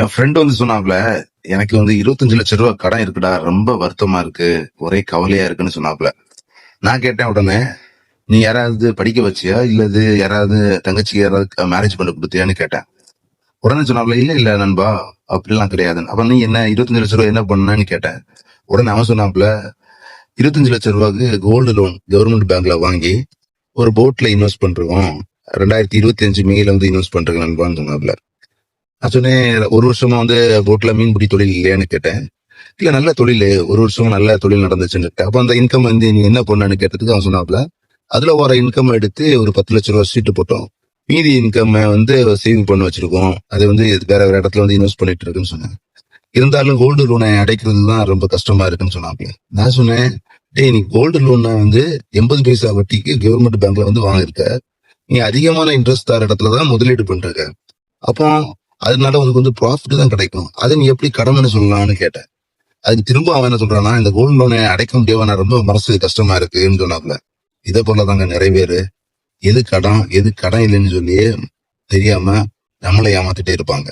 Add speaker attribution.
Speaker 1: என் friend வந்து சொன்னாப்ல, எனக்கு வந்து 25 லட்சம் ரூபாய் கடன் இருக்குடா, ரொம்ப வருத்தமா இருக்கு, ஒரே கவலையா இருக்குன்னு சொன்னாப்ல. நான் கேட்டேன் உடனே, நீ யாராவது படிக்க வச்சியா, இல்லது யாராவது தங்கச்சி யாராவது மேரேஜ் பண்ணி கொடுத்தியான்னு கேட்டேன். உடனே சொன்னாப்ல, இல்ல இல்ல நண்பா, அப்படிலாம் கிடையாதுன்னு. அப்ப நீ என்ன 25 லட்சம் ரூபாய் என்ன பண்ணன்னு கேட்டேன். உடனே அவன் சொன்னாப்ல, 25 லட்சம் ரூபாய்க்கு கோல்டு லோன் கவர்மெண்ட் பேங்க்ல வாங்கி ஒரு போட்ல இன்வெஸ்ட் பண்றோம். 2025 மேல வந்து இன்வெஸ்ட் பண்றேன் நண்பான்னு சொன்னாப்ல. நான் சொன்னேன், ஒரு வருஷமா வந்து போட்ல மீன்பிடி தொழில் இல்லையான்னு கேட்டேன். இல்ல நல்ல தொழில், ஒரு வருஷம் நல்ல தொழில் நடந்துச்சுன்னு. அப்ப அந்த இன்கம் வந்து நீ என்ன பண்ணான்னு கேட்டதுக்கு அவன் சொன்னாப்ல, அதுல வர இன்கம் எடுத்து ஒரு 10 லட்சம் ரூபாய் சீட்டு போட்டோம், மீதி இன்கம் வந்து சேவிங் பண்ண வச்சிருக்கோம், அதை வந்து வேற வேற இடத்துல வந்து இன்வெஸ்ட் பண்ணிட்டு இருக்குன்னு சொன்னேன். இருந்தாலும் கோல்டு லோனை அடைக்கிறது தான் ரொம்ப கஷ்டமா இருக்குன்னு சொன்னாப்ல. நான் சொன்னேன், டேய், நீ கோல்டு லோனை வந்து 80 பைசா வட்டிக்கு கவர்மெண்ட் பேங்க்ல வந்து வாங்கிருக்க, நீ அதிகமான இன்ட்ரெஸ்ட் தர இடத்துலதான் முதலீடு பண்றக்க, அப்போ அதனால உனக்கு வந்து ப்ராஃபிட் தான் கிடைக்கும், அதை நீ எப்படி கடமைன்னு சொல்லலாம்னு கேட்டேன். அதுக்கு திரும்ப அவன் என்ன சொல்றான்னா, இந்த கோல்டு லோனை அடைக்க முடியாம நான் ரொம்ப மனசு கஷ்டமா இருக்குன்னு சொன்னாப்ல. இதே போலதாங்க நிறைய பேரு எது கடன் எது கடன் இல்லைன்னு சொல்லி தெரியாம நம்மளை ஏமாத்திட்டே இருப்பாங்க.